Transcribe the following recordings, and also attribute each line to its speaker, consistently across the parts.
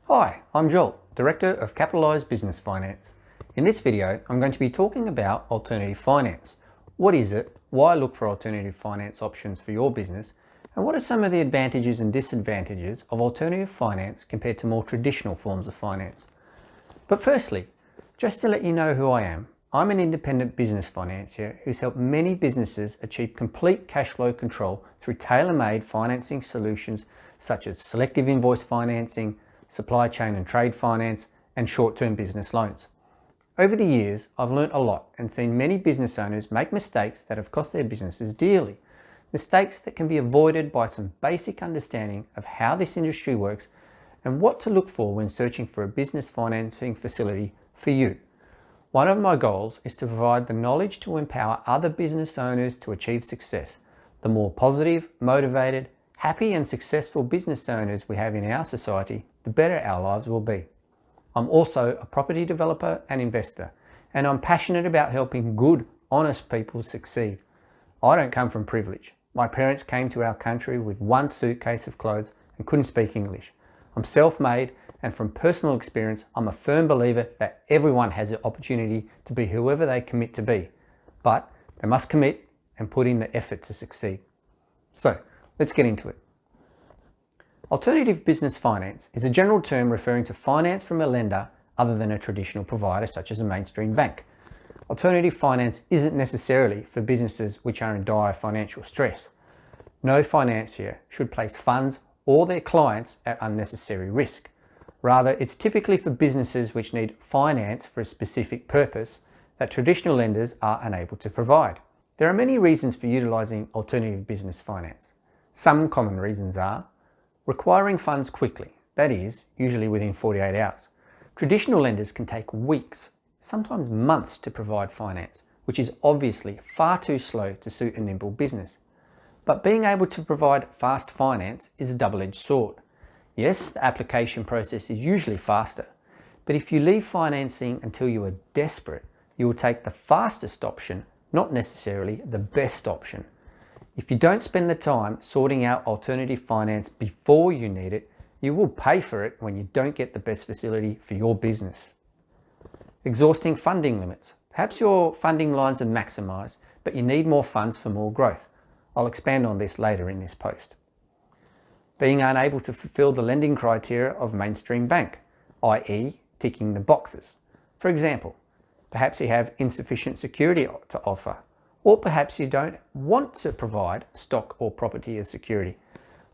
Speaker 1: Hi, I'm Joel, Director of Capitalised Business Finance. In this video, I'm going to be talking about alternative finance. What is it, why look for alternative finance options for your business, and what are some of the advantages and disadvantages of alternative finance compared to more traditional forms of finance. But firstly, just to let you know who I am, I'm an independent business financier who's helped many businesses achieve complete cash flow control through tailor-made financing solutions such as selective invoice financing, supply chain and trade finance, and short-term business loans. Over the years, I've learnt a lot and seen many business owners make mistakes that have cost their businesses dearly. Mistakes that can be avoided by some basic understanding of how this industry works and what to look for when searching for a business financing facility for you. One of my goals is to provide the knowledge to empower other business owners to achieve success. The more positive, motivated, happy and successful business owners we have in our society, the better our lives will be. I'm also a property developer and investor, and I'm passionate about helping good, honest people succeed. I don't come from privilege. My parents came to our country with one suitcase of clothes and couldn't speak English. I'm self-made, and from personal experience, I'm a firm believer that everyone has the opportunity to be whoever they commit to be, but they must commit and put in the effort to succeed. So, let's get into it. Alternative business finance is a general term referring to finance from a lender other than a traditional provider such as a mainstream bank. Alternative finance isn't necessarily for businesses which are in dire financial stress. No financier should place funds or their clients at unnecessary risk. Rather, it's typically for businesses which need finance for a specific purpose that traditional lenders are unable to provide. There are many reasons for utilising alternative business finance. Some common reasons are requiring funds quickly, that is, usually within 48 hours. Traditional lenders can take weeks, sometimes months to provide finance, which is obviously far too slow to suit a nimble business. But being able to provide fast finance is a double-edged sword. Yes, the application process is usually faster, but if you leave financing until you are desperate, you will take the fastest option, not necessarily the best option. If you don't spend the time sorting out alternative finance before you need it, you will pay for it when you don't get the best facility for your business. Exhausting funding limits. Perhaps your funding lines are maximised, but you need more funds for more growth. I'll expand on this later in this post. Being unable to fulfill the lending criteria of mainstream bank, i.e. ticking the boxes. For example, perhaps you have insufficient security to offer, or perhaps you don't want to provide stock or property as security.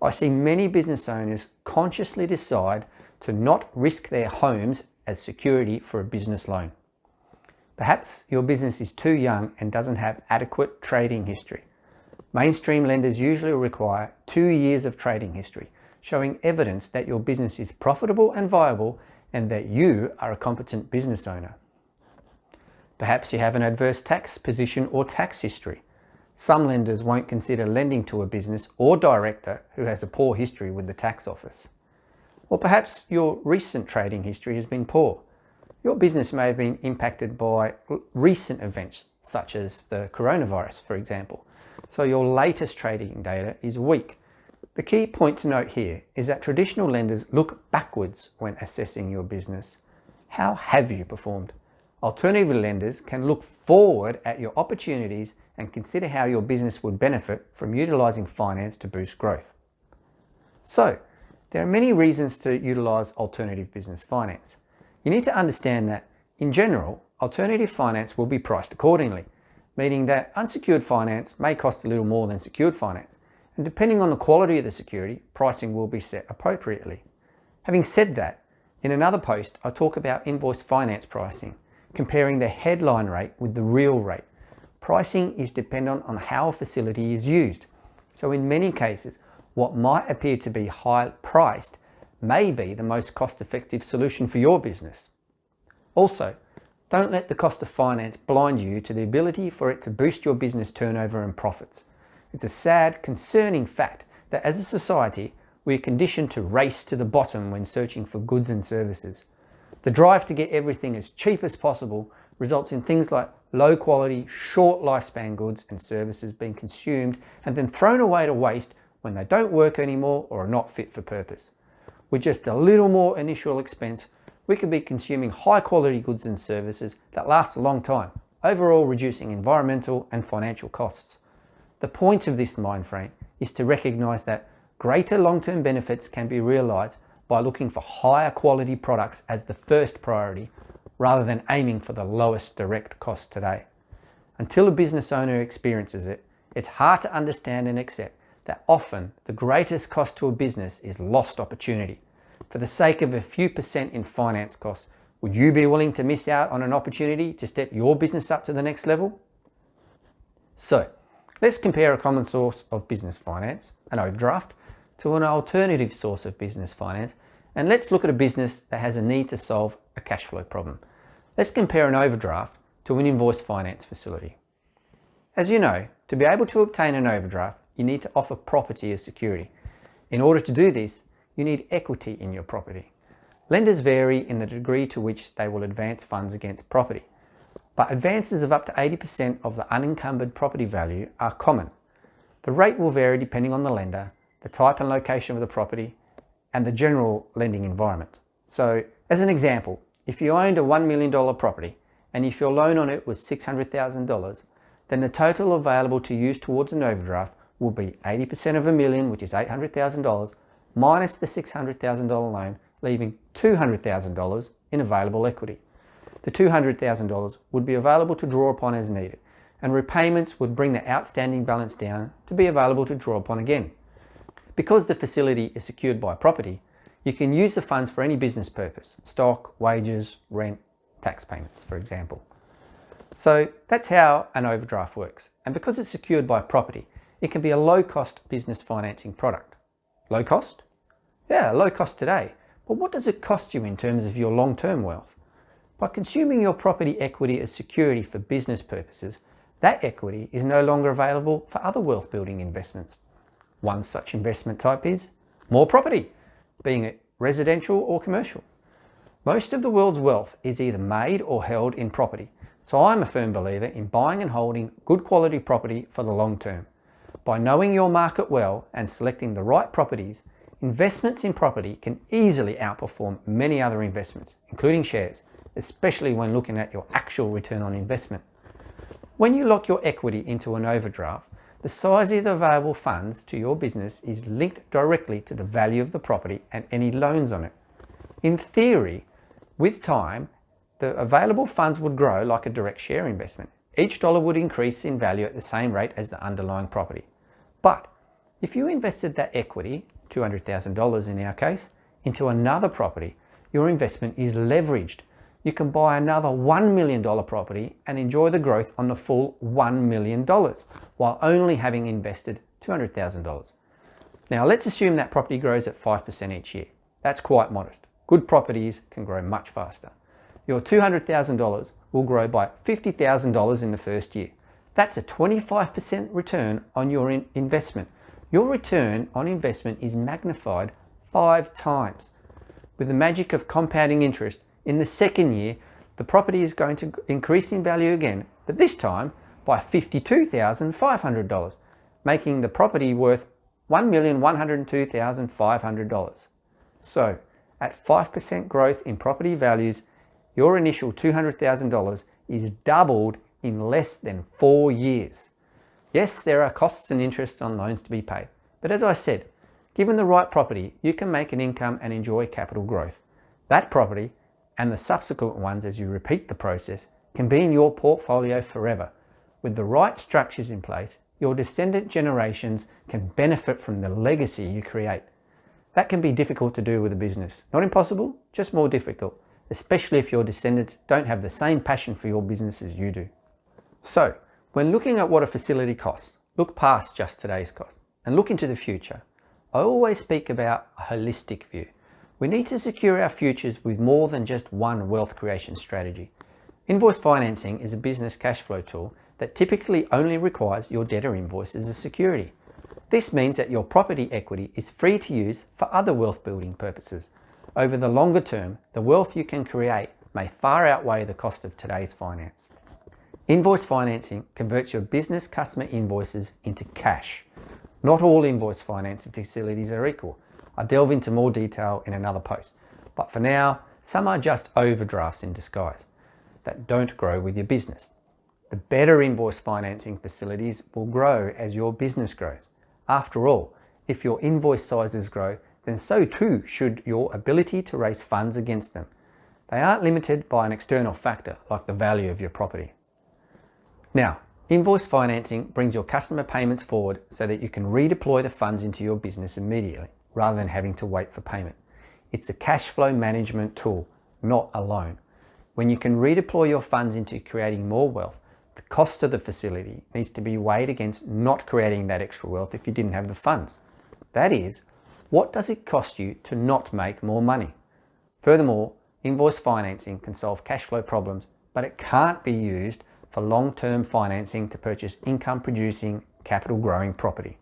Speaker 1: I see many business owners consciously decide to not risk their homes as security for a business loan. Perhaps your business is too young and doesn't have adequate trading history. Mainstream lenders usually require 2 years of trading history, showing evidence that your business is profitable and viable and that you are a competent business owner. Perhaps you have an adverse tax position or tax history. Some lenders won't consider lending to a business or director who has a poor history with the tax office. Or perhaps your recent trading history has been poor. Your business may have been impacted by recent events, such as the coronavirus, for example. So your latest trading data is weak. The key point to note here is that traditional lenders look backwards when assessing your business. How have you performed? Alternative lenders can look forward at your opportunities and consider how your business would benefit from utilising finance to boost growth. So, there are many reasons to utilise alternative business finance. You need to understand that, in general, alternative finance will be priced accordingly, meaning that unsecured finance may cost a little more than secured finance, and depending on the quality of the security, pricing will be set appropriately. Having said that, in another post I talk about invoice finance pricing, comparing the headline rate with the real rate. Pricing is dependent on how a facility is used. So in many cases, what might appear to be high priced may be the most cost-effective solution for your business. Also, don't let the cost of finance blind you to the ability for it to boost your business turnover and profits. It's a sad, concerning fact that as a society, we are conditioned to race to the bottom when searching for goods and services. The drive to get everything as cheap as possible results in things like low quality, short lifespan goods and services being consumed and then thrown away to waste when they don't work anymore or are not fit for purpose. With just a little more initial expense, we could be consuming high quality goods and services that last a long time, overall reducing environmental and financial costs. The point of this mind frame is to recognise that greater long-term benefits can be realised by looking for higher quality products as the first priority, rather than aiming for the lowest direct cost today. Until a business owner experiences it, it's hard to understand and accept that often the greatest cost to a business is lost opportunity. For the sake of a few percent in finance costs, would you be willing to miss out on an opportunity to step your business up to the next level? So, let's compare a common source of business finance, an overdraft, to an alternative source of business finance, and let's look at a business that has a need to solve a cash flow problem. Let's compare an overdraft to an invoice finance facility. As you know, to be able to obtain an overdraft, you need to offer property as security. In order to do this, you need equity in your property. Lenders vary in the degree to which they will advance funds against property, but advances of up to 80% of the unencumbered property value are common. The rate will vary depending on the lender, the type and location of the property, and the general lending environment. So, as an example, if you owned a $1 million property and if your loan on it was $600,000, then the total available to use towards an overdraft will be 80% of $1 million, which is $800,000, minus the $600,000 loan, leaving $200,000 in available equity. The $200,000 would be available to draw upon as needed, and repayments would bring the outstanding balance down to be available to draw upon again. Because the facility is secured by property, you can use the funds for any business purpose: stock, wages, rent, tax payments, for example. So that's how an overdraft works. And because it's secured by property, it can be a low-cost business financing product. Low cost? Yeah, low cost today. But what does it cost you in terms of your long-term wealth? By consuming your property equity as security for business purposes, that equity is no longer available for other wealth-building investments. One such investment type is more property, being it residential or commercial. Most of the world's wealth is either made or held in property, so I'm a firm believer in buying and holding good quality property for the long term. By knowing your market well and selecting the right properties, investments in property can easily outperform many other investments, including shares, especially when looking at your actual return on investment. When you lock your equity into an overdraft, the size of the available funds to your business is linked directly to the value of the property and any loans on it. In theory, with time, the available funds would grow like a direct share investment. Each dollar would increase in value at the same rate as the underlying property. But if you invested that equity, $200,000 in our case, into another property, your investment is leveraged. You can buy another $1 million property and enjoy the growth on the full $1 million while only having invested $200,000. Now let's assume that property grows at 5% each year. That's quite modest. Good properties can grow much faster. Your $200,000 will grow by $50,000 in the first year. That's a 25% return on your investment. Your return on investment is magnified 5 times. With the magic of compounding interest, in the second year, the property is going to increase in value again, but this time by $52,500, making the property worth $1,102,500. So, at 5% growth in property values, your initial $200,000 is doubled in less than 4 years. Yes, there are costs and interest on loans to be paid, but as I said, given the right property, you can make an income and enjoy capital growth. That property, and the subsequent ones as you repeat the process, can be in your portfolio forever. With the right structures in place, your descendant generations can benefit from the legacy you create. That can be difficult to do with a business. Not impossible, just more difficult, especially if your descendants don't have the same passion for your business as you do. So, when looking at what a facility costs, look past just today's cost and look into the future. I always speak about a holistic view. We need to secure our futures with more than just one wealth creation strategy. Invoice financing is a business cash flow tool that typically only requires your debtor invoice as a security. This means that your property equity is free to use for other wealth building purposes. Over the longer term, the wealth you can create may far outweigh the cost of today's finance. Invoice financing converts your business customer invoices into cash. Not all invoice financing facilities are equal. I'll delve into more detail in another post. But for now, some are just overdrafts in disguise that don't grow with your business. The better invoice financing facilities will grow as your business grows. After all, if your invoice sizes grow, then so too should your ability to raise funds against them. They aren't limited by an external factor like the value of your property. Now, invoice financing brings your customer payments forward so that you can redeploy the funds into your business immediately rather than having to wait for payment. It's a cash flow management tool, not a loan. When you can redeploy your funds into creating more wealth, the cost of the facility needs to be weighed against not creating that extra wealth if you didn't have the funds. That is, what does it cost you to not make more money? Furthermore, invoice financing can solve cash flow problems, but it can't be used for long-term financing to purchase income-producing, capital-growing property.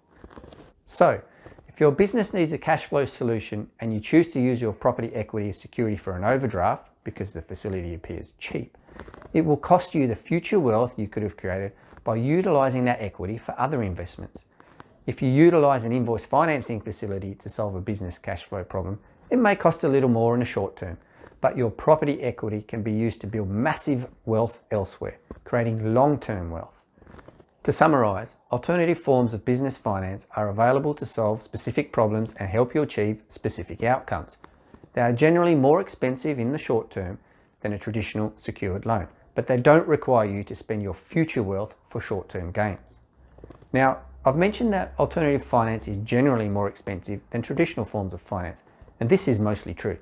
Speaker 1: So, if your business needs a cash flow solution and you choose to use your property equity as security for an overdraft because the facility appears cheap, it will cost you the future wealth you could have created by utilizing that equity for other investments. If you utilize an invoice financing facility to solve a business cash flow problem, it may cost a little more in the short term, but your property equity can be used to build massive wealth elsewhere, creating long-term wealth. To summarize, alternative forms of business finance are available to solve specific problems and help you achieve specific outcomes. They are generally more expensive in the short term than a traditional secured loan, but they don't require you to spend your future wealth for short-term gains. Now, I've mentioned that alternative finance is generally more expensive than traditional forms of finance, and this is mostly true.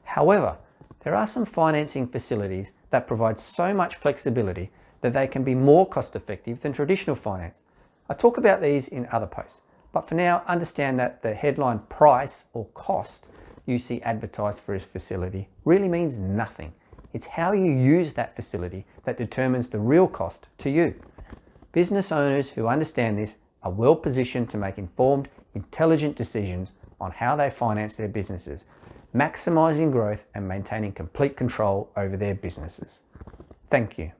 Speaker 1: However, there are some financing facilities that provide so much flexibility that they can be more cost-effective than traditional finance. I talk about these in other posts, but for now, understand that the headline price or cost you see advertised for a facility really means nothing. It's how you use that facility that determines the real cost to you. Business owners who understand this are well positioned to make informed, intelligent decisions on how they finance their businesses, maximizing growth and maintaining complete control over their businesses. Thank you.